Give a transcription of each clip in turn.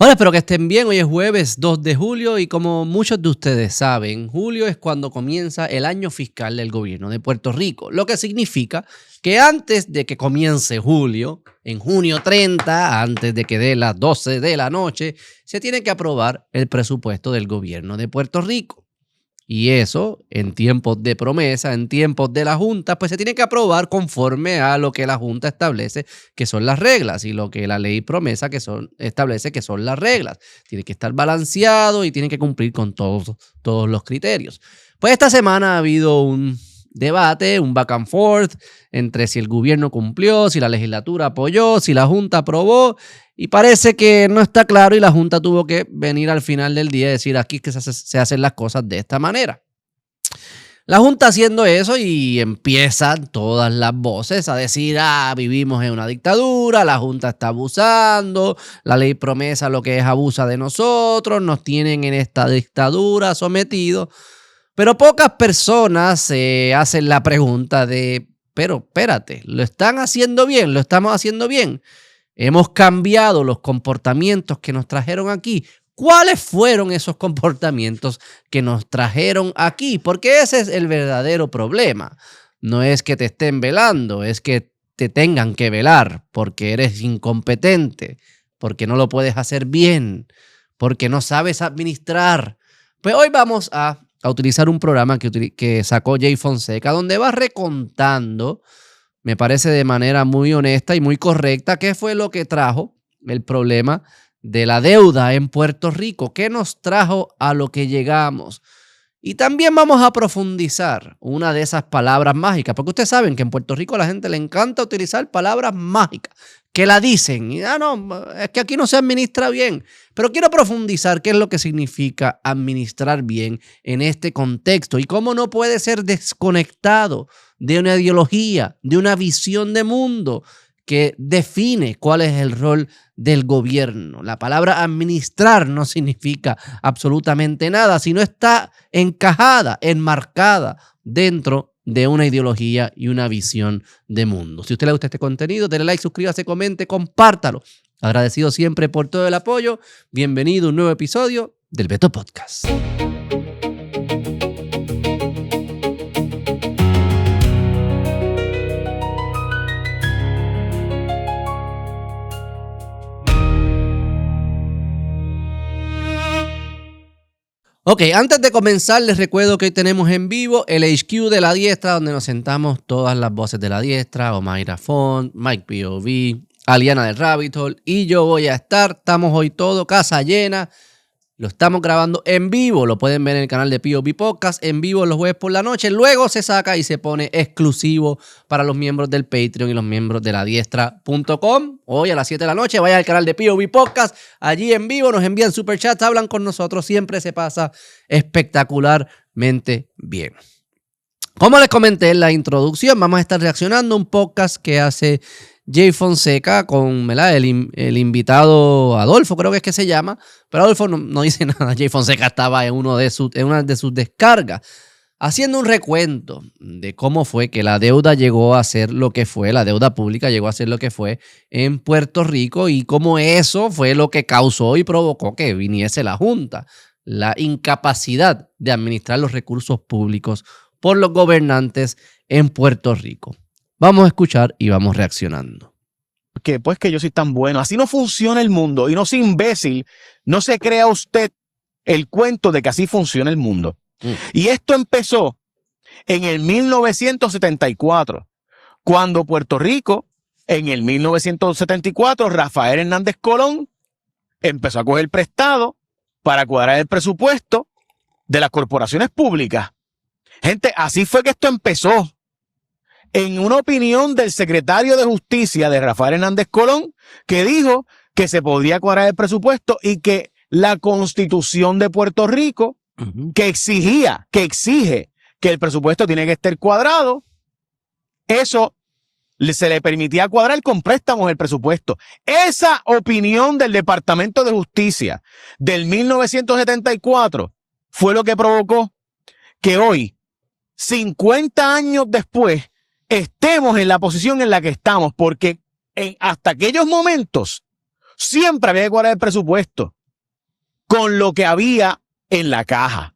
Hola, espero que estén bien. Hoy es jueves 2 de julio y como muchos de ustedes saben, julio es cuando comienza el año fiscal del gobierno de Puerto Rico, lo que significa que antes de que comience julio, en junio 30, antes de que dé las 12 de la noche, se tiene que aprobar el presupuesto del gobierno de Puerto Rico. Y eso, en tiempos de promesa, en tiempos de la Junta, pues se tiene que aprobar conforme a lo que la Junta establece que son las reglas y lo que la ley promesa establece que son las reglas. Tiene que estar balanceado y tiene que cumplir con todos los criterios. Pues esta semana ha habido un debate, un back and forth entre si el gobierno cumplió, si la legislatura apoyó, si la Junta aprobó. Y parece que no está claro y la Junta tuvo que venir al final del día y decir aquí que se hacen las cosas de esta manera. La Junta haciendo eso y empiezan todas las voces a decir, vivimos en una dictadura, la Junta está abusando, la ley promesa lo que es abusa de nosotros, nos tienen en esta dictadura sometidos. Pero pocas personas se hacen la pregunta de, pero espérate, ¿lo están haciendo bien? ¿Lo estamos haciendo bien? Hemos cambiado los comportamientos que nos trajeron aquí. ¿Cuáles fueron esos comportamientos que nos trajeron aquí? Porque ese es el verdadero problema. No es que te estén velando, es que te tengan que velar porque eres incompetente, porque no lo puedes hacer bien, porque no sabes administrar. Pues hoy vamos a utilizar un programa que sacó Jay Fonseca, donde va recontando, me parece de manera muy honesta y muy correcta, qué fue lo que trajo el problema de la deuda en Puerto Rico, qué nos trajo a lo que llegamos. Y también vamos a profundizar una de esas palabras mágicas, porque ustedes saben que en Puerto Rico a la gente le encanta utilizar palabras mágicas, que la dicen, y no, es que aquí no se administra bien. Pero quiero profundizar qué es lo que significa administrar bien en este contexto y cómo no puede ser desconectado de una ideología, de una visión de mundo que define cuál es el rol del gobierno. La palabra administrar no significa absolutamente nada, sino está encajada, enmarcada dentro de una ideología y una visión de mundo. Si a usted le gusta este contenido, denle like, suscríbase, comente, compártalo. Agradecido siempre por todo el apoyo. Bienvenido a un nuevo episodio del Beto Podcast. Ok, antes de comenzar les recuerdo que hoy tenemos en vivo el HQ de La Diestra, donde nos sentamos todas las voces de La Diestra, Omaira Font, Mike POV, Aliana del Rabbit Hole y yo voy a estar. Estamos hoy todo, casa llena, lo estamos grabando en vivo, lo pueden ver en el canal de POV Podcast, en vivo los jueves por la noche, luego se saca y se pone exclusivo para los miembros del Patreon y los miembros de ladiestra.com. Hoy a las 7 de la noche, vaya al canal de POV Podcast, allí en vivo nos envían superchats, hablan con nosotros, siempre se pasa espectacularmente bien. Como les comenté en la introducción, vamos a estar reaccionando a un podcast que hace Jay Fonseca con el invitado Adolfo, creo que es que se llama, pero Adolfo no dice nada. Jay Fonseca estaba en una de sus descargas, haciendo un recuento de cómo fue que la deuda llegó a ser lo que fue, la deuda pública llegó a ser lo que fue en Puerto Rico y cómo eso fue lo que causó y provocó que viniese la Junta, la incapacidad de administrar los recursos públicos por los gobernantes en Puerto Rico. Vamos a escuchar y vamos reaccionando. Que pues que yo soy tan bueno. Así no funciona el mundo y no sea imbécil. No se crea usted el cuento de que así funciona el mundo. Y esto empezó en el 1974, cuando Puerto Rico, en el 1974, Rafael Hernández Colón empezó a coger prestado para cuadrar el presupuesto de las corporaciones públicas. Gente, así fue que esto empezó. En una opinión del secretario de Justicia de Rafael Hernández Colón, que dijo que se podía cuadrar el presupuesto y que la Constitución de Puerto Rico, que exige que el presupuesto tiene que estar cuadrado, eso se le permitía cuadrar con préstamos el presupuesto. Esa opinión del Departamento de Justicia del 1974 fue lo que provocó que hoy, 50 años después, estemos en la posición en la que estamos, porque hasta aquellos momentos siempre había que cuadrar el presupuesto con lo que había en la caja.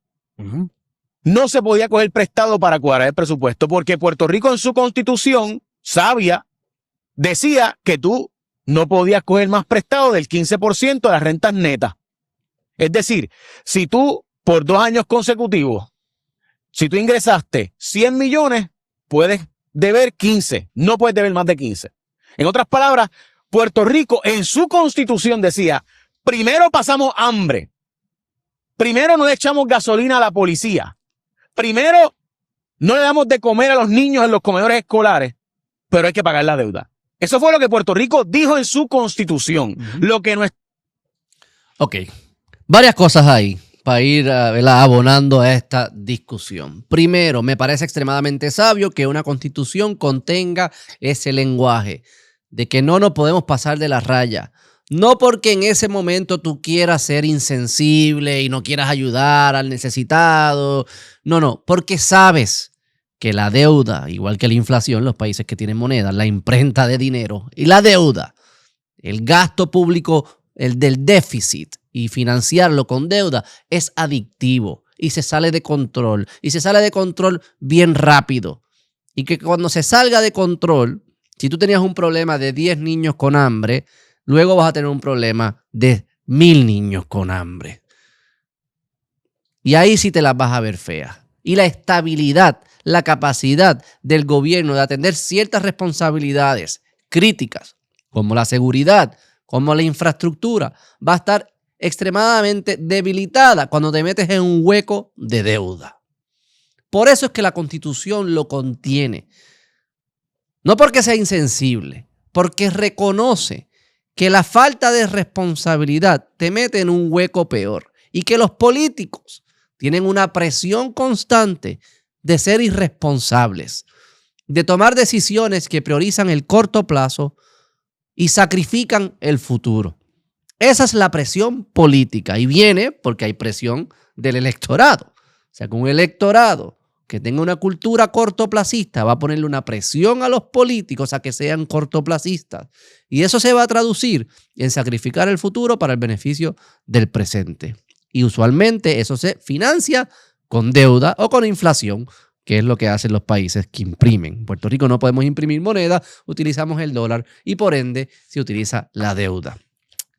No se podía coger prestado para cuadrar el presupuesto porque Puerto Rico en su constitución sabia decía que tú no podías coger más prestado del 15% de las rentas netas. Es decir, si tú por 2 años consecutivos, si tú ingresaste 100 millones, puedes deber 15, no puedes deber más de 15. En otras palabras, Puerto Rico en su constitución decía, primero pasamos hambre, primero no le echamos gasolina a la policía, primero no le damos de comer a los niños en los comedores escolares, pero hay que pagar la deuda. Eso fue lo que Puerto Rico dijo en su constitución. Lo que no es... Ok, varias cosas ahí para ir abonando a esta discusión. Primero, me parece extremadamente sabio que una constitución contenga ese lenguaje de que no nos podemos pasar de la raya. No porque en ese momento tú quieras ser insensible y no quieras ayudar al necesitado. No, porque sabes que la deuda, igual que la inflación, los países que tienen moneda, la imprenta de dinero y la deuda, el gasto público, el del déficit y financiarlo con deuda es adictivo y se sale de control. Y se sale de control bien rápido. Y que cuando se salga de control, si tú tenías un problema de 10 niños con hambre, luego vas a tener un problema de 1000 niños con hambre. Y ahí sí te las vas a ver feas. Y la estabilidad, la capacidad del gobierno de atender ciertas responsabilidades críticas, como la seguridad, como la infraestructura, va a estar extremadamente debilitada cuando te metes en un hueco de deuda. Por eso es que la Constitución lo contiene. No porque sea insensible, porque reconoce que la falta de responsabilidad te mete en un hueco peor y que los políticos tienen una presión constante de ser irresponsables, de tomar decisiones que priorizan el corto plazo y sacrifican el futuro. Esa es la presión política y viene porque hay presión del electorado. O sea, que un electorado que tenga una cultura cortoplacista va a ponerle una presión a los políticos a que sean cortoplacistas. Y eso se va a traducir en sacrificar el futuro para el beneficio del presente. Y usualmente eso se financia con deuda o con inflación, que es lo que hacen los países que imprimen. En Puerto Rico no podemos imprimir moneda, utilizamos el dólar y por ende se utiliza la deuda.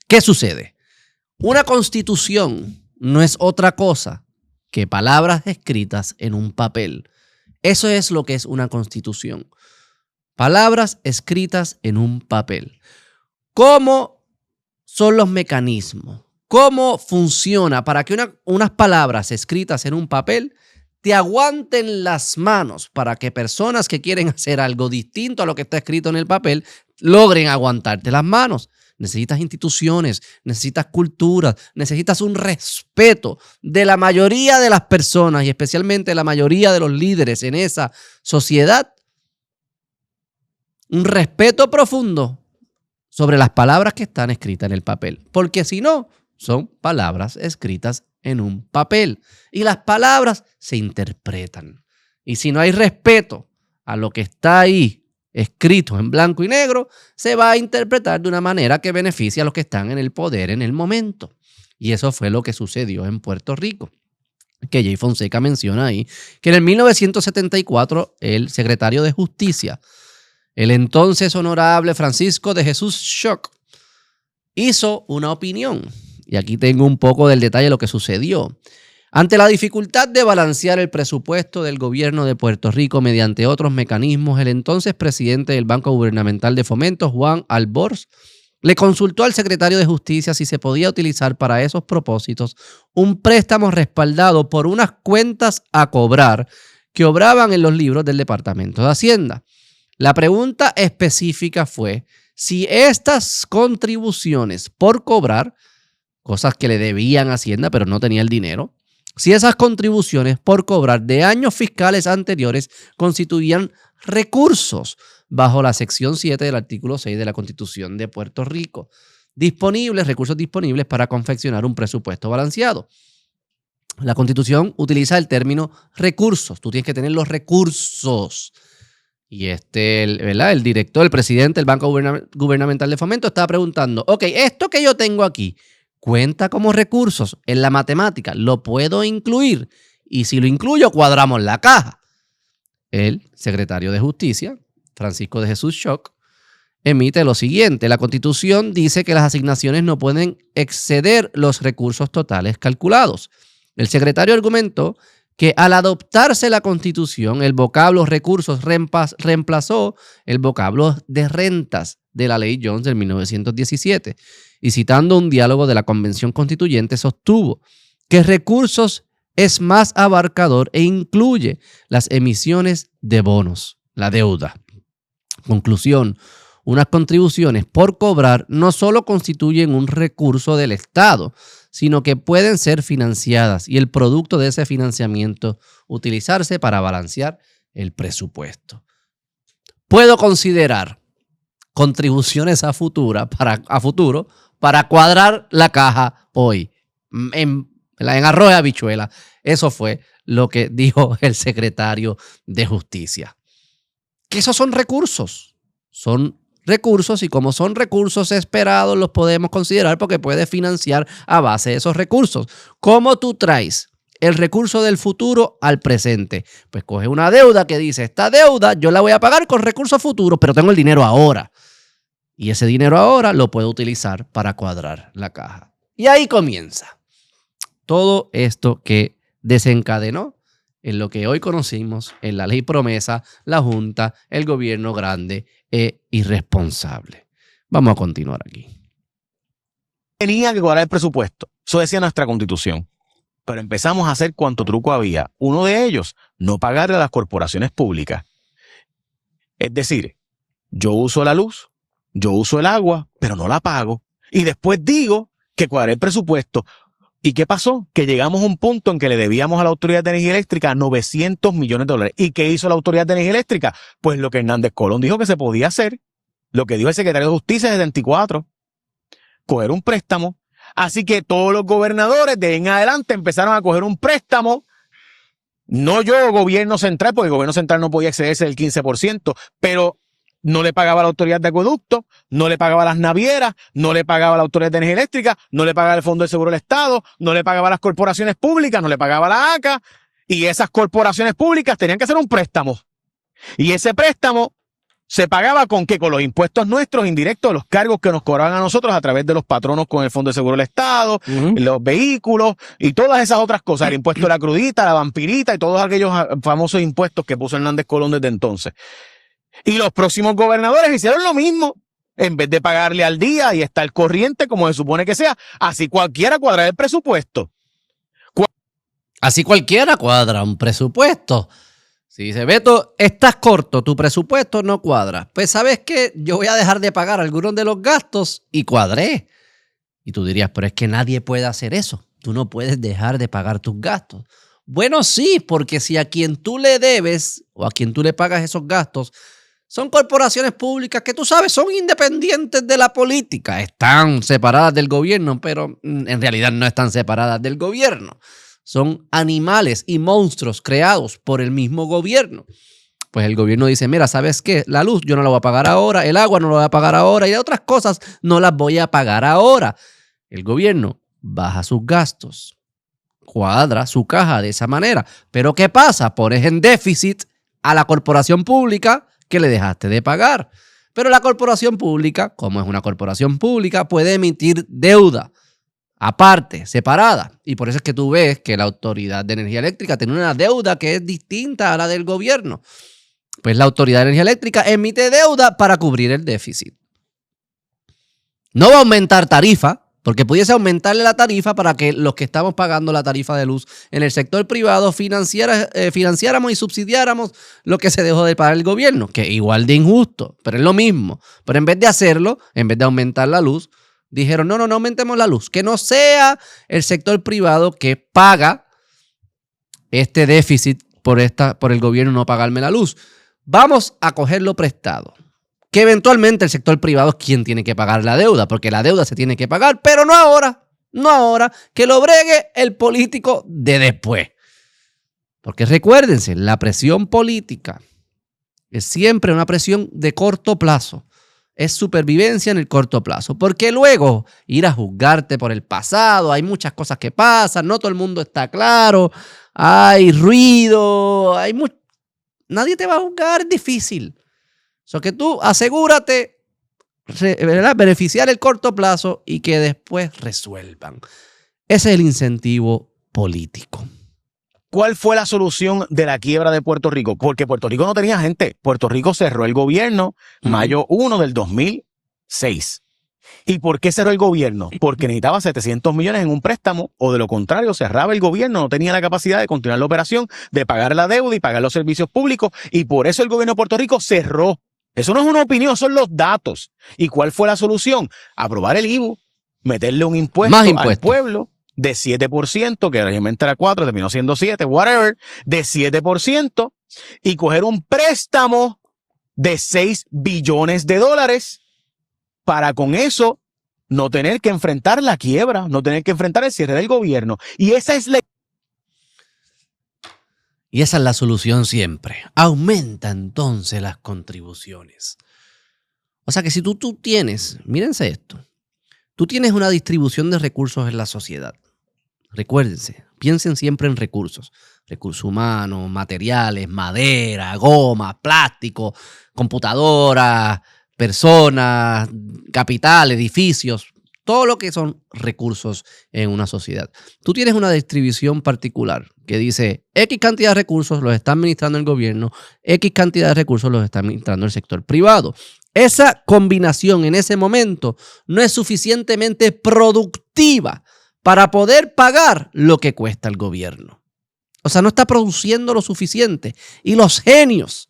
¿Qué sucede? Una constitución no es otra cosa que palabras escritas en un papel. Eso es lo que es una constitución. Palabras escritas en un papel. ¿Cómo son los mecanismos? ¿Cómo funciona para que unas palabras escritas en un papel te aguanten las manos para que personas que quieren hacer algo distinto a lo que está escrito en el papel logren aguantarte las manos? Necesitas instituciones, necesitas culturas, necesitas un respeto de la mayoría de las personas y especialmente de la mayoría de los líderes en esa sociedad. Un respeto profundo sobre las palabras que están escritas en el papel. Porque si no, son palabras escritas en un papel. Y las palabras se interpretan. Y si no hay respeto a lo que está ahí escrito en blanco y negro, se va a interpretar de una manera que beneficie a los que están en el poder en el momento. Y eso fue lo que sucedió en Puerto Rico, que Jay Fonseca menciona ahí, que en el 1974 el secretario de Justicia, el entonces honorable Francisco de Jesús Schoch, hizo una opinión. Y aquí tengo un poco del detalle de lo que sucedió. Ante la dificultad de balancear el presupuesto del gobierno de Puerto Rico mediante otros mecanismos, el entonces presidente del Banco Gubernamental de Fomento, Juan Alborz, le consultó al secretario de Justicia si se podía utilizar para esos propósitos un préstamo respaldado por unas cuentas a cobrar que obraban en los libros del Departamento de Hacienda. La pregunta específica fue si estas contribuciones por cobrar, cosas que le debían a Hacienda pero no tenía el dinero, si esas contribuciones por cobrar de años fiscales anteriores constituían recursos bajo la sección 7 del artículo 6 de la Constitución de Puerto Rico, recursos disponibles para confeccionar un presupuesto balanceado. La Constitución utiliza el término recursos. Tú tienes que tener los recursos. Y ¿verdad? El director, el presidente del Banco Gubernamental de Fomento estaba preguntando, ok, esto que yo tengo aquí, ¿cuenta como recursos en la matemática? ¿Lo puedo incluir? Y si lo incluyo, cuadramos la caja. El secretario de Justicia, Francisco de Jesús Schoch, emite lo siguiente. La Constitución dice que las asignaciones no pueden exceder los recursos totales calculados. El secretario argumentó que al adoptarse la Constitución, el vocablo recursos reemplazó el vocablo de rentas de la Ley Jones del 1917 y citando un diálogo de la Convención Constituyente sostuvo que recursos es más abarcador e incluye las emisiones de bonos, la deuda. Conclusión, unas contribuciones por cobrar no solo constituyen un recurso del Estado, sino que pueden ser financiadas y el producto de ese financiamiento utilizarse para balancear el presupuesto. Puedo considerar contribuciones a futuro para cuadrar la caja hoy, en arroz y habichuela. Eso fue lo que dijo el secretario de Justicia. Que esos son recursos y como son recursos esperados los podemos considerar porque puedes financiar a base de esos recursos. ¿Cómo tú traes el recurso del futuro al presente? Pues coge una deuda que dice, esta deuda yo la voy a pagar con recursos futuros, pero tengo el dinero ahora. Y ese dinero ahora lo puedo utilizar para cuadrar la caja. Y ahí comienza todo esto que desencadenó en lo que hoy conocimos en la ley promesa, la Junta, el gobierno grande e irresponsable. Vamos a continuar aquí. Tenía que cuadrar el presupuesto. Eso decía nuestra Constitución. Pero empezamos a hacer cuánto truco había. Uno de ellos, no pagarle a las corporaciones públicas. Es decir, yo uso la luz, yo uso el agua, pero no la pago. Y después digo que cuadré el presupuesto. ¿Y qué pasó? Que llegamos a un punto en que le debíamos a la Autoridad de Energía Eléctrica $900 millones. ¿Y qué hizo la Autoridad de Energía Eléctrica? Pues lo que Hernández Colón dijo que se podía hacer, lo que dijo el secretario de Justicia de 74, coger un préstamo. Así que todos los gobernadores de ahí en adelante empezaron a coger un préstamo. No yo, gobierno central, porque el gobierno central no podía excederse del 15%, pero no le pagaba a la Autoridad de Acueducto, no le pagaba a las navieras, no le pagaba a la Autoridad de Energía Eléctrica, no le pagaba el Fondo de Seguro del Estado, no le pagaba a las corporaciones públicas, no le pagaba a la ACA, y esas corporaciones públicas tenían que hacer un préstamo. Y ese préstamo se pagaba ¿con qué? Con los impuestos nuestros indirectos, los cargos que nos cobraban a nosotros a través de los patronos con el Fondo de Seguro del Estado, los vehículos y todas esas otras cosas, el impuesto de la crudita, la vampirita y todos aquellos famosos impuestos que puso Hernández Colón desde entonces. Y los próximos gobernadores hicieron lo mismo. En vez de pagarle al día y estar corriente como se supone que sea, así cualquiera cuadra el presupuesto. Así cualquiera cuadra un presupuesto. Si dice, Beto, estás corto, tu presupuesto no cuadra. Pues ¿sabes qué? Yo voy a dejar de pagar algunos de los gastos y cuadré. Y tú dirías, pero es que nadie puede hacer eso. Tú no puedes dejar de pagar tus gastos. Bueno, sí, porque si a quien tú le debes o a quien tú le pagas esos gastos son corporaciones públicas que tú sabes son independientes de la política. Están separadas del gobierno, pero en realidad no están separadas del gobierno. Son animales y monstruos creados por el mismo gobierno. Pues el gobierno dice, mira, ¿sabes qué? La luz yo no la voy a pagar ahora, el agua no la voy a pagar ahora y otras cosas no las voy a pagar ahora. El gobierno baja sus gastos, cuadra su caja de esa manera. Pero ¿qué pasa? Pones en déficit a la corporación pública que le dejaste de pagar. Pero la corporación pública, como es una corporación pública, puede emitir deuda aparte, separada. Y por eso es que tú ves que la Autoridad de Energía Eléctrica tiene una deuda que es distinta a la del gobierno. Pues la Autoridad de Energía Eléctrica emite deuda para cubrir el déficit. No va a aumentar tarifa, porque pudiese aumentarle la tarifa para que los que estamos pagando la tarifa de luz en el sector privado financiáramos y subsidiáramos lo que se dejó de pagar el gobierno, que es igual de injusto, pero es lo mismo. Pero en vez de hacerlo, en vez de aumentar la luz, dijeron, no aumentemos la luz, que no sea el sector privado que paga este déficit por el gobierno no pagarme la luz. Vamos a cogerlo prestado. Que eventualmente el sector privado es quien tiene que pagar la deuda, porque la deuda se tiene que pagar, pero no ahora, que lo bregue el político de después. Porque recuérdense, la presión política Es siempre una presión de corto plazo. Es supervivencia en el corto plazo. Porque luego ir a juzgarte por el pasado, hay muchas cosas que pasan, no todo el mundo está claro, hay ruido, nadie te va a juzgar, es difícil. So que tú asegúrate, ¿verdad?, beneficiar el corto plazo y que después resuelvan. Ese es el incentivo político. ¿Cuál fue la solución de la quiebra de Puerto Rico? Porque Puerto Rico no tenía gente. Puerto Rico cerró el gobierno mayo 1 del 2006. ¿Y por qué cerró el gobierno? Porque necesitaba 700 millones en un préstamo, o de lo contrario cerraba el gobierno, no tenía la capacidad de continuar la operación, de pagar la deuda y pagar los servicios públicos, y por eso el gobierno de Puerto Rico cerró. Eso no es una opinión, son los datos. ¿Y cuál fue la solución? Aprobar el IVU, meterle un impuesto al pueblo de 7%, que originalmente era 4%, terminó siendo 7%, whatever, de 7%, y coger un préstamo de $6 billones para con eso no tener que enfrentar la quiebra, no tener que enfrentar el cierre del gobierno. Y esa es la solución siempre. Aumenta entonces las contribuciones. O sea que si tú tienes, mírense esto, tú tienes una distribución de recursos en la sociedad. Recuérdense, piensen siempre en recursos. Recursos humanos, materiales, madera, goma, plástico, computadoras, personas, capital, edificios, todo lo que son recursos en una sociedad. Tú tienes una distribución particular que dice X cantidad de recursos los está administrando el gobierno, X cantidad de recursos los está administrando el sector privado. Esa combinación en ese momento no es suficientemente productiva para poder pagar lo que cuesta el gobierno. O sea, no está produciendo lo suficiente. Y los genios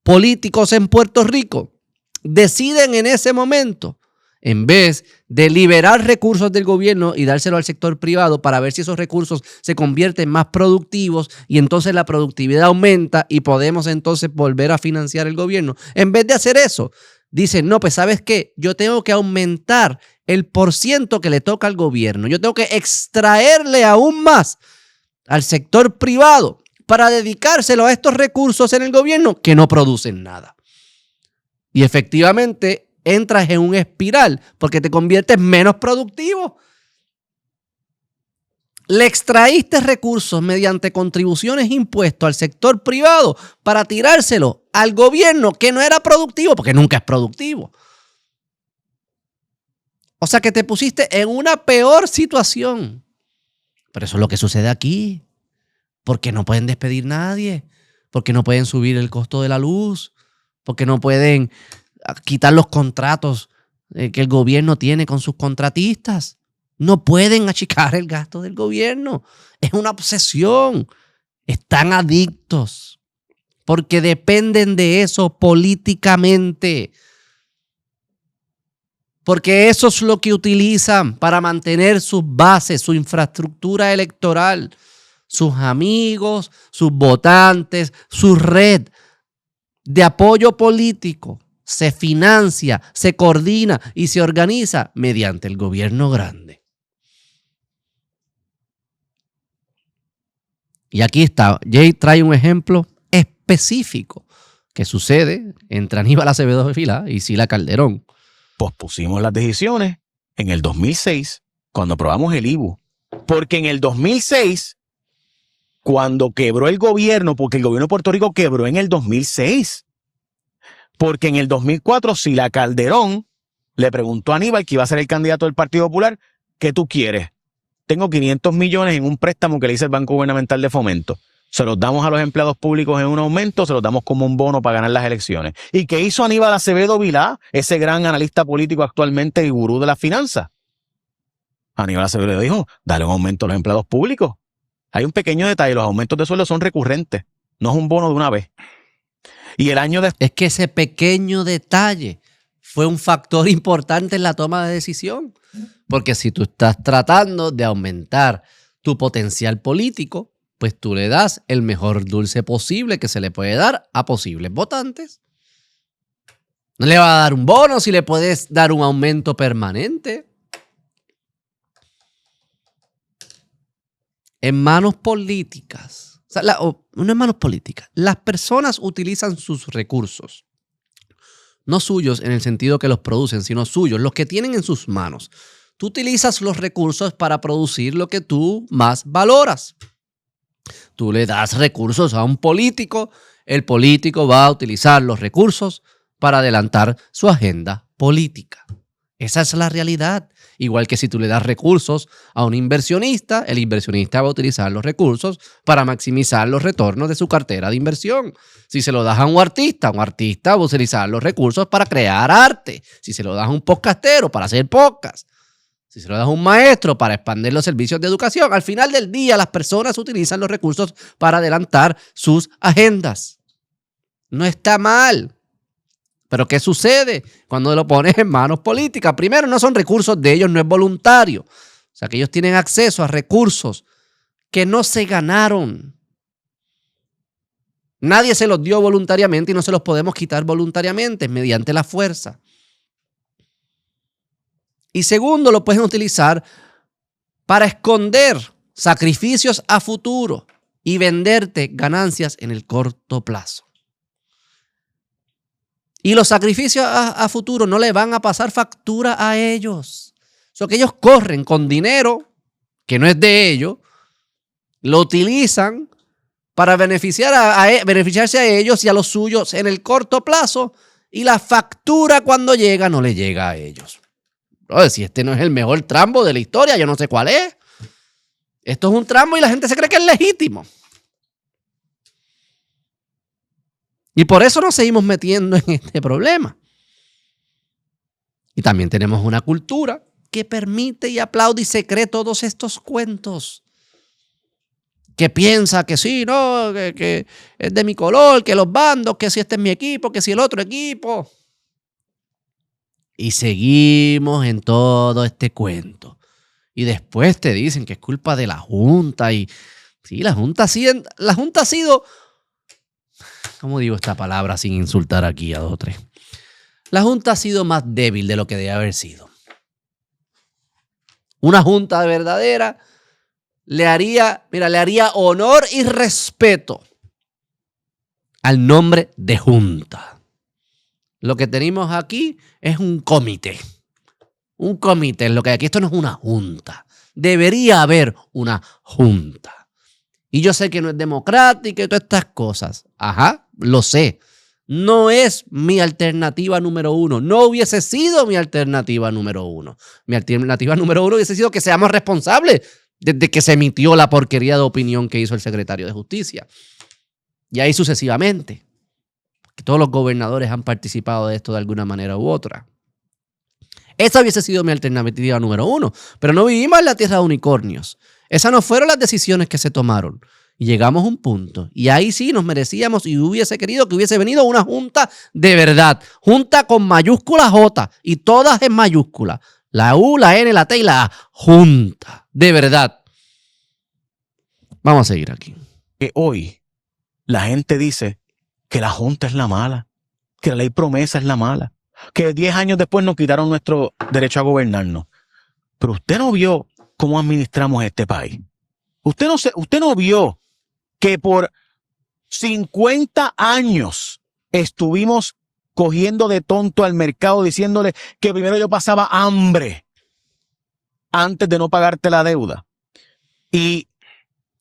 políticos en Puerto Rico deciden en ese momento, en vez de liberar recursos del gobierno y dárselo al sector privado para ver si esos recursos se convierten más productivos y entonces la productividad aumenta y podemos entonces volver a financiar el gobierno. En vez de hacer eso, dicen, no, pues ¿sabes qué? Yo tengo que aumentar el % que le toca al gobierno. Yo tengo que extraerle aún más al sector privado para dedicárselo a estos recursos en el gobierno que no producen nada. Y efectivamente entras en un espiral porque te conviertes menos productivo. Le extraíste recursos mediante contribuciones e impuestos al sector privado para tirárselo al gobierno que no era productivo, porque nunca es productivo. O sea que te pusiste en una peor situación. Pero eso es lo que sucede aquí. Porque no pueden despedir a nadie. Porque no pueden subir el costo de la luz. Porque no pueden quitar los contratos que el gobierno tiene con sus contratistas. No pueden achicar el gasto del gobierno. Es una obsesión. Están adictos. Porque dependen de eso políticamente. Porque eso es lo que utilizan para mantener sus bases, su infraestructura electoral, sus amigos, sus votantes, su red de apoyo político. Se financia, se coordina y se organiza mediante el gobierno grande. Y aquí está, Jay trae un ejemplo específico que sucede entre Aníbal Acevedo Vilá y Sila Calderón. Pospusimos las decisiones en el 2006 cuando aprobamos el IVU. Porque en el 2006, cuando quebró el gobierno, porque el gobierno de Puerto Rico quebró en el 2006. Porque en el 2004, Sila Calderón le preguntó a Aníbal, que iba a ser el candidato del Partido Popular, ¿qué tú quieres? Tengo 500 millones en un préstamo que le hice el Banco Gubernamental de Fomento. Se los damos a los empleados públicos en un aumento, se los damos como un bono para ganar las elecciones. ¿Y qué hizo Aníbal Acevedo Vilá, ese gran analista político actualmente y gurú de las finanzas? Aníbal Acevedo dijo, dale un aumento a los empleados públicos. Hay un pequeño detalle, los aumentos de sueldo son recurrentes, no es un bono de una vez. Y el año después... Es que ese pequeño detalle fue un factor importante en la toma de decisión. Porque si tú estás tratando de aumentar tu potencial político, pues tú le das el mejor dulce posible que se le puede dar a posibles votantes. No le va a dar un bono si le puedes dar un aumento permanente. En manos políticas, sea, no es manos políticas. Las personas utilizan sus recursos. No suyos en el sentido que los producen, sino suyos, los que tienen en sus manos. Tú utilizas los recursos para producir lo que tú más valoras. Tú le das recursos a un político, el político va a utilizar los recursos para adelantar su agenda política. Esa es la realidad. Igual que si tú le das recursos a un inversionista, el inversionista va a utilizar los recursos para maximizar los retornos de su cartera de inversión. Si se lo das a un artista va a utilizar los recursos para crear arte. Si se lo das a un podcastero, para hacer podcast. Si se lo das a un maestro, para expandir los servicios de educación. Al final del día, las personas utilizan los recursos para adelantar sus agendas. No está mal. Pero ¿qué sucede cuando lo pones en manos políticas? Primero, no son recursos de ellos, no es voluntario. O sea, que ellos tienen acceso a recursos que no se ganaron. Nadie se los dio voluntariamente y no se los podemos quitar voluntariamente mediante la fuerza. Y segundo, lo pueden utilizar para esconder sacrificios a futuro y venderte ganancias en el corto plazo. Y los sacrificios a futuro no le van a pasar factura a ellos. So que ellos corren con dinero que no es de ellos, lo utilizan para beneficiarse a ellos y a los suyos en el corto plazo, y la factura cuando llega no le llega a ellos. Bro, si este no es el mejor trambo de la historia, yo no sé cuál es. Esto es un trambo y la gente se cree que es legítimo. Y por eso nos seguimos metiendo en este problema. Y también tenemos una cultura que permite y aplaude y se cree todos estos cuentos. Que piensa que sí, no, que es de mi color, que los bandos, que si este es mi equipo, que si el otro equipo. Y seguimos en todo este cuento. Y después te dicen que es culpa de la Junta. Y sí, la Junta ha sido... ¿Cómo digo esta palabra sin insultar aquí a dos o tres? La Junta ha sido más débil de lo que debe haber sido. Una Junta verdadera le haría honor y respeto al nombre de Junta. Lo que tenemos aquí es un comité. Un comité, lo que aquí esto no es una Junta. Debería haber una Junta. Y yo sé que no es democrática y todas estas cosas. Ajá, lo sé. No es mi alternativa número uno. No hubiese sido mi alternativa número uno. Mi alternativa número uno hubiese sido que seamos responsables desde que se emitió la porquería de opinión que hizo el secretario de Justicia. Y ahí sucesivamente. Que todos los gobernadores han participado de esto de alguna manera u otra. Esa hubiese sido mi alternativa número uno. Pero no vivimos en la tierra de unicornios. Esas no fueron las decisiones que se tomaron. Y llegamos a un punto. Y ahí sí nos merecíamos y hubiese querido que hubiese venido una junta de verdad. Junta con mayúscula J y todas en mayúscula. La U, la N, la T y la A. Junta. De verdad. Vamos a seguir aquí. Que hoy la gente dice que la Junta es la mala. Que la ley promesa es la mala. Que 10 años después nos quitaron nuestro derecho a gobernarnos. Pero usted no vio cómo administramos este país. Usted no vio que por 50 años estuvimos cogiendo de tonto al mercado diciéndole que primero yo pasaba hambre antes de no pagarte la deuda. Y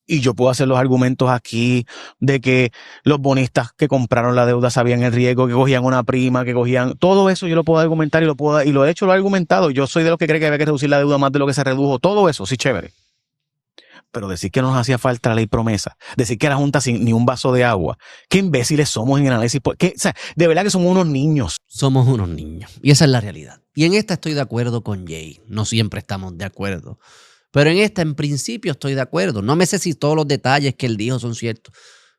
yo puedo hacer los argumentos aquí de que los bonistas que compraron la deuda sabían el riesgo, que cogían una prima, que cogían... Todo eso yo lo puedo argumentar y lo he hecho, lo he argumentado. Yo soy de los que cree que había que reducir la deuda más de lo que se redujo. Todo eso, sí, chévere. Pero decir que nos hacía falta la ley promesa, decir que la Junta sin ni un vaso de agua. Qué imbéciles somos en el análisis. O sea, de verdad que somos unos niños. Somos unos niños. Y esa es la realidad. Y en esta estoy de acuerdo con Jay. No siempre estamos de acuerdo. Pero en esta, en principio, estoy de acuerdo. No me sé si todos los detalles que él dijo son ciertos.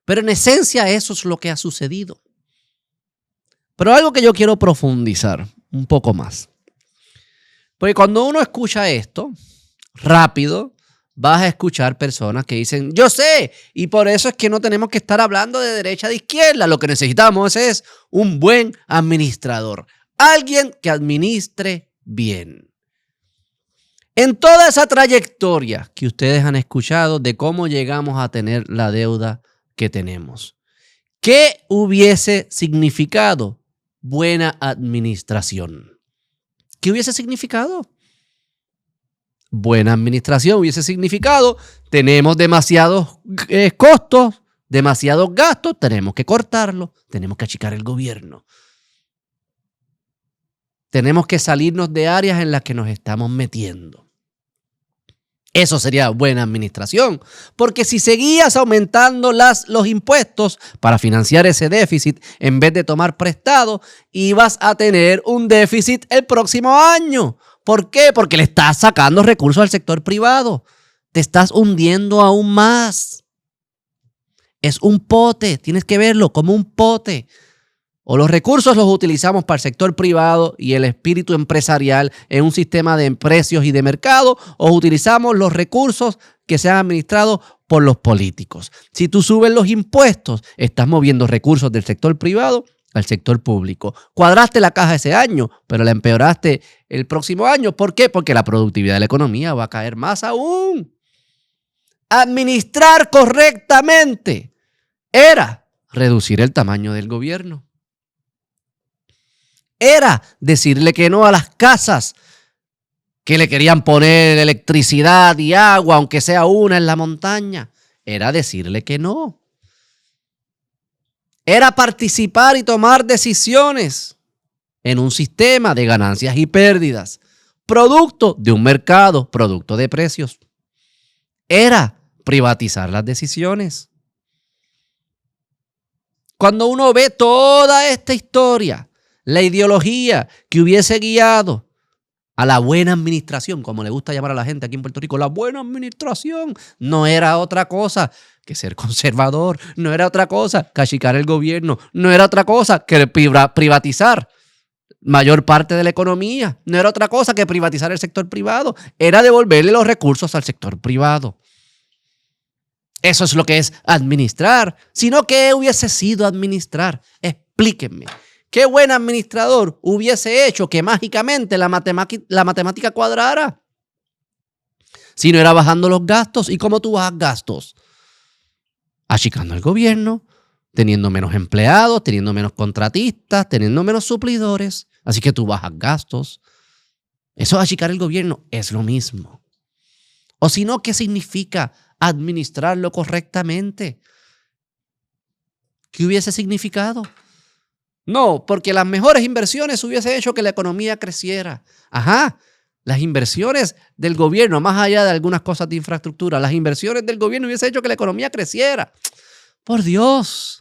Pero en esencia, eso es lo que ha sucedido. Pero algo que yo quiero profundizar un poco más. Porque cuando uno escucha esto, rápido, vas a escuchar personas que dicen, yo sé, y por eso es que no tenemos que estar hablando de derecha de izquierda. Lo que necesitamos es un buen administrador. Alguien que administre bien. En toda esa trayectoria que ustedes han escuchado de cómo llegamos a tener la deuda que tenemos, ¿qué hubiese significado buena administración? ¿Qué hubiese significado? Buena administración hubiese significado tenemos demasiados costos, demasiados gastos, tenemos que cortarlos, tenemos que achicar el gobierno. Tenemos que salirnos de áreas en las que nos estamos metiendo. Eso sería buena administración, porque si seguías aumentando los impuestos para financiar ese déficit en vez de tomar prestado, ibas a tener un déficit el próximo año. ¿Por qué? Porque le estás sacando recursos al sector privado. Te estás hundiendo aún más. Es un pote, tienes que verlo como un pote. O los recursos los utilizamos para el sector privado y el espíritu empresarial en un sistema de precios y de mercado, o utilizamos los recursos que sean administrados por los políticos. Si tú subes los impuestos, estás moviendo recursos del sector privado al sector público. Cuadraste la caja ese año, pero la empeoraste el próximo año. ¿Por qué? Porque la productividad de la economía va a caer más aún. Administrar correctamente era reducir el tamaño del gobierno. Era decirle que no a las casas que le querían poner electricidad y agua, aunque sea una en la montaña. Era decirle que no. Era participar y tomar decisiones en un sistema de ganancias y pérdidas, producto de un mercado, producto de precios. Era privatizar las decisiones. Cuando uno ve toda esta historia, la ideología que hubiese guiado a la buena administración, como le gusta llamar a la gente aquí en Puerto Rico, la buena administración no era otra cosa que ser conservador, no era otra cosa que achicar el gobierno, no era otra cosa que privatizar mayor parte de la economía, no era otra cosa que privatizar el sector privado, era devolverle los recursos al sector privado. Eso es lo que es administrar. Sino, ¿qué hubiese sido administrar? Explíquenme. ¿Qué buen administrador hubiese hecho que mágicamente la matemática cuadrara? Si no era bajando los gastos. ¿Y cómo tú bajas gastos? Achicando el gobierno, teniendo menos empleados, teniendo menos contratistas, teniendo menos suplidores. Así que tú bajas gastos. Eso es achicar el gobierno, es lo mismo. O si no, ¿qué significa administrarlo correctamente? ¿Qué hubiese significado? No, porque las mejores inversiones hubiese hecho que la economía creciera. Ajá, las inversiones del gobierno, más allá de algunas cosas de infraestructura, las inversiones del gobierno hubiese hecho que la economía creciera. Por Dios.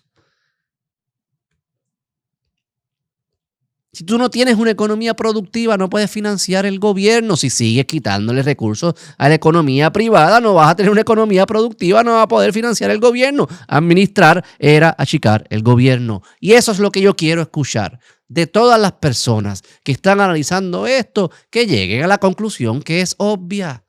Si tú no tienes una economía productiva, no puedes financiar el gobierno. Si sigues quitándole recursos a la economía privada, no vas a tener una economía productiva, no vas a poder financiar el gobierno. Administrar era achicar el gobierno. Y eso es lo que yo quiero escuchar de todas las personas que están analizando esto, que lleguen a la conclusión que es obvia.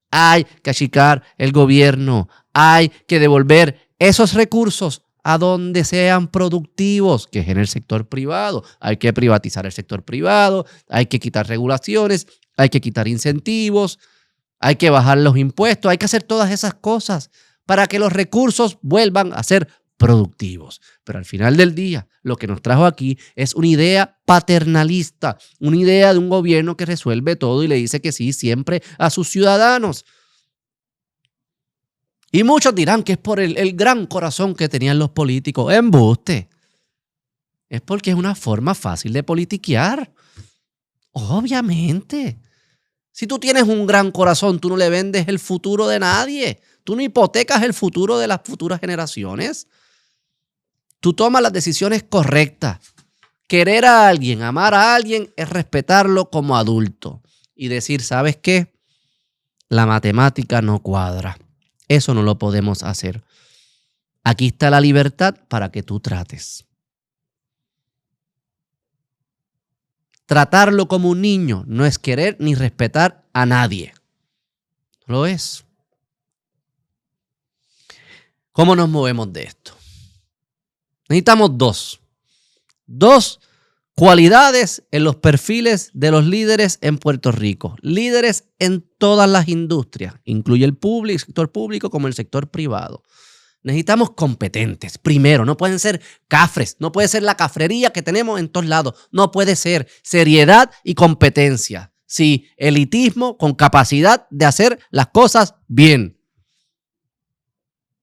Hay que achicar el gobierno. Hay que devolver esos recursos a donde sean productivos, que es en el sector privado. Hay que privatizar el sector privado, hay que quitar regulaciones, hay que quitar incentivos, hay que bajar los impuestos, hay que hacer todas esas cosas para que los recursos vuelvan a ser productivos. Pero al final del día, lo que nos trajo aquí es una idea paternalista, una idea de un gobierno que resuelve todo y le dice que sí siempre a sus ciudadanos. Y muchos dirán que es por el gran corazón que tenían los políticos. Embuste. Es porque es una forma fácil de politiquear. Obviamente. Si tú tienes un gran corazón, tú no le vendes el futuro de nadie. Tú no hipotecas el futuro de las futuras generaciones. Tú tomas las decisiones correctas. Querer a alguien, amar a alguien, es respetarlo como adulto. Y decir, ¿sabes qué? La matemática no cuadra. Eso no lo podemos hacer. Aquí está la libertad para que tú trates. Tratarlo como un niño no es querer ni respetar a nadie. Lo es. ¿Cómo nos movemos de esto? Necesitamos dos Cualidades en los perfiles de los líderes en Puerto Rico. Líderes en todas las industrias, incluye el sector público como el sector privado. Necesitamos competentes. Primero, no pueden ser cafres, no puede ser la cafrería que tenemos en todos lados. No puede ser seriedad y competencia. Sí, elitismo con capacidad de hacer las cosas bien.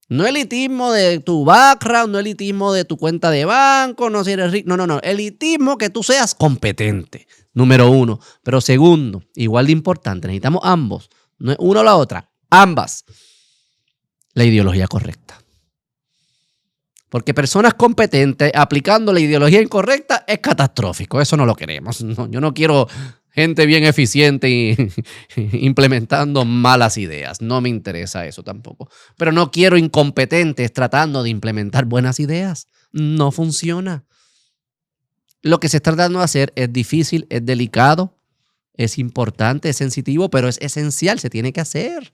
No elitismo de tu background, no elitismo de tu cuenta de banco, no si eres rico. No. Elitismo que tú seas competente. Número 1. Pero segundo, igual de importante, necesitamos ambos. No es una o la otra. Ambas. La ideología correcta. Porque personas competentes aplicando la ideología incorrecta es catastrófico. Eso no lo queremos. No, yo no quiero gente bien eficiente y implementando malas ideas. No me interesa eso tampoco. Pero no quiero incompetentes tratando de implementar buenas ideas. No funciona. Lo que se está tratando de hacer es difícil, es delicado, es importante, es sensitivo, pero es esencial, se tiene que hacer.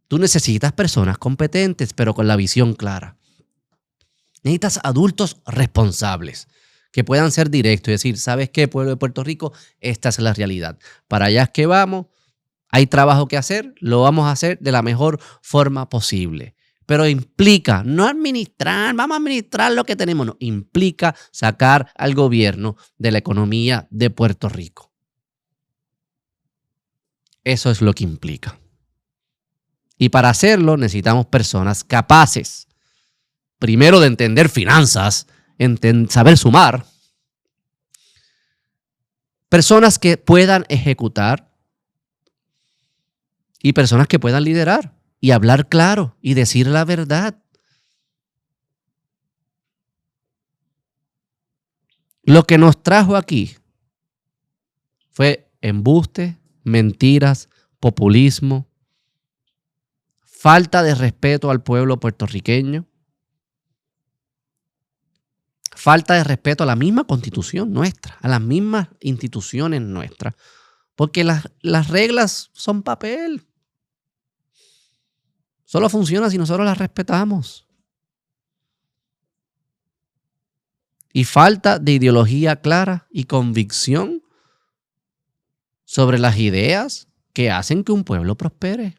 Tú necesitas personas competentes, pero con la visión clara. Necesitas adultos responsables que puedan ser directos y decir, ¿sabes qué, pueblo de Puerto Rico? Esta es la realidad. Para allá es que vamos, hay trabajo que hacer, lo vamos a hacer de la mejor forma posible. Pero implica no administrar, vamos a administrar lo que tenemos, no, implica sacar al gobierno de la economía de Puerto Rico. Eso es lo que implica. Y para hacerlo necesitamos personas capaces, primero de entender finanzas, saber sumar, personas que puedan ejecutar y personas que puedan liderar y hablar claro y decir la verdad. Lo que nos trajo aquí fue embuste, mentiras, populismo, falta de respeto al pueblo puertorriqueño, falta de respeto a la misma constitución nuestra, a las mismas instituciones nuestras, porque las reglas son papel. Solo funciona si nosotros las respetamos. Y falta de ideología clara y convicción sobre las ideas que hacen que un pueblo prospere.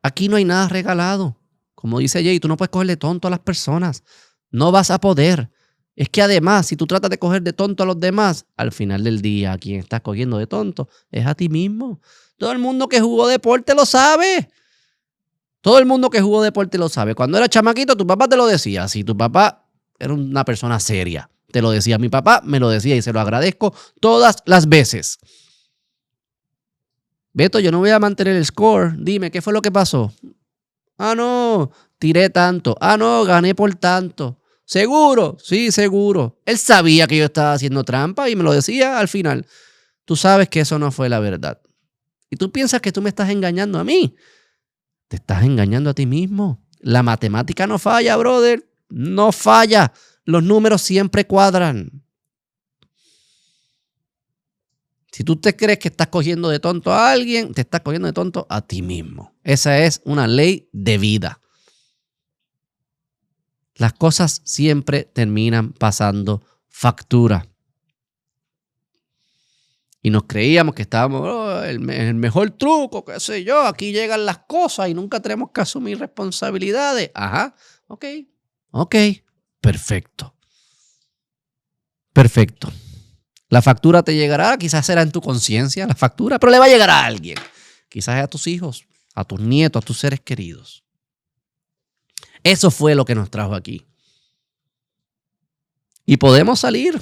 Aquí no hay nada regalado. Como dice Jay, tú no puedes cogerle tonto a las personas. No vas a poder. Es que además, si tú tratas de coger de tonto a los demás, al final del día, a quien estás cogiendo de tonto es a ti mismo. Todo el mundo que jugó deporte lo sabe. Todo el mundo que jugó deporte lo sabe. Cuando era chamaquito, tu papá te lo decía. Si tu papá era una persona seria, te lo decía. Mi papá me lo decía y se lo agradezco todas las veces. Beto, yo no voy a mantener el score. Dime, ¿qué fue lo que pasó? Ah, no, tiré tanto. Ah, no, gané por tanto. ¿Seguro? Sí, seguro. Él sabía que yo estaba haciendo trampa y me lo decía al final. Tú sabes que eso no fue la verdad. Y tú piensas que tú me estás engañando a mí. Te estás engañando a ti mismo. La matemática no falla, brother. No falla. Los números siempre cuadran. Si tú te crees que estás cogiendo de tonto a alguien, te estás cogiendo de tonto a ti mismo. Esa es una ley de vida. Las cosas siempre terminan pasando factura. Y nos creíamos que estábamos, el mejor truco, qué sé yo, aquí llegan las cosas y nunca tenemos que asumir responsabilidades. Ajá, ok, perfecto. La factura te llegará, quizás será en tu conciencia la factura, pero le va a llegar a alguien. Quizás a tus hijos, a tus nietos, a tus seres queridos. Eso fue lo que nos trajo aquí. Y podemos salir.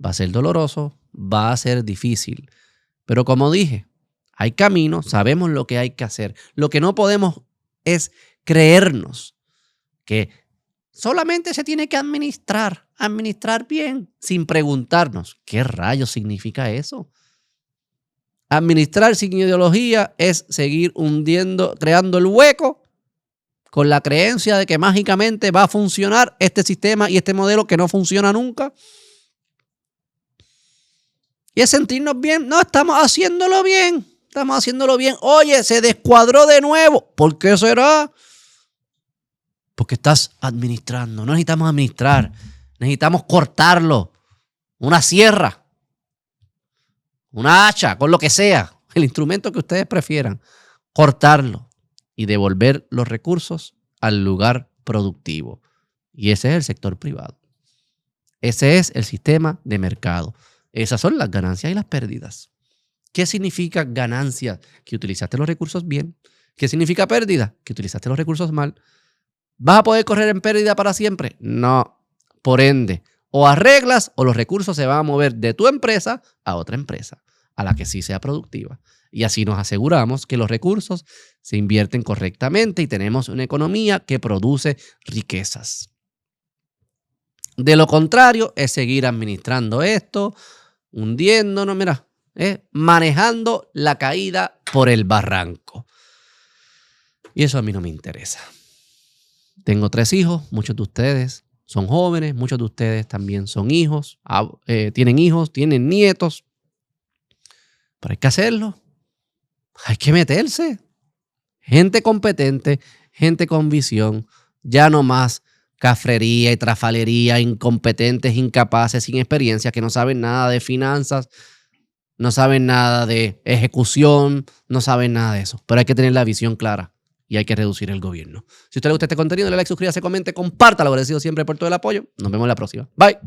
Va a ser doloroso, va a ser difícil. Pero como dije, hay caminos, sabemos lo que hay que hacer. Lo que no podemos es creernos que solamente se tiene que administrar bien, sin preguntarnos, ¿qué rayos significa eso? Administrar sin ideología es seguir hundiendo, creando el hueco con la creencia de que mágicamente va a funcionar este sistema y este modelo que no funciona nunca. Y es sentirnos bien. No, estamos haciéndolo bien. Oye, se descuadró de nuevo. ¿Por qué será? Porque estás administrando. No necesitamos administrar. Necesitamos cortarlo. Una sierra, una hacha, con lo que sea, el instrumento que ustedes prefieran, cortarlo y devolver los recursos al lugar productivo. Y ese es el sector privado. Ese es el sistema de mercado. Esas son las ganancias y las pérdidas. ¿Qué significa ganancias? Que utilizaste los recursos bien. ¿Qué significa pérdida? Que utilizaste los recursos mal. ¿Vas a poder correr en pérdida para siempre? No. Por ende, o arreglas o los recursos se van a mover de tu empresa a otra empresa, a la que sí sea productiva. Y así nos aseguramos que los recursos se invierten correctamente y tenemos una economía que produce riquezas. De lo contrario, es seguir administrando esto, hundiéndonos, mira, manejando la caída por el barranco. Y eso a mí no me interesa. Tengo 3 hijos, muchos de ustedes son jóvenes, muchos de ustedes también son hijos, tienen nietos. Pero hay que hacerlo. Hay que meterse. Gente competente, gente con visión, ya no más cafrería y trafalería, incompetentes, incapaces, sin experiencia, que no saben nada de finanzas, no saben nada de ejecución, no saben nada de eso. Pero hay que tener la visión clara y hay que reducir el gobierno. Si a usted le gusta este contenido, dale like, suscríbase, comente, compártalo. Agradecido siempre por todo el apoyo. Nos vemos en la próxima. Bye.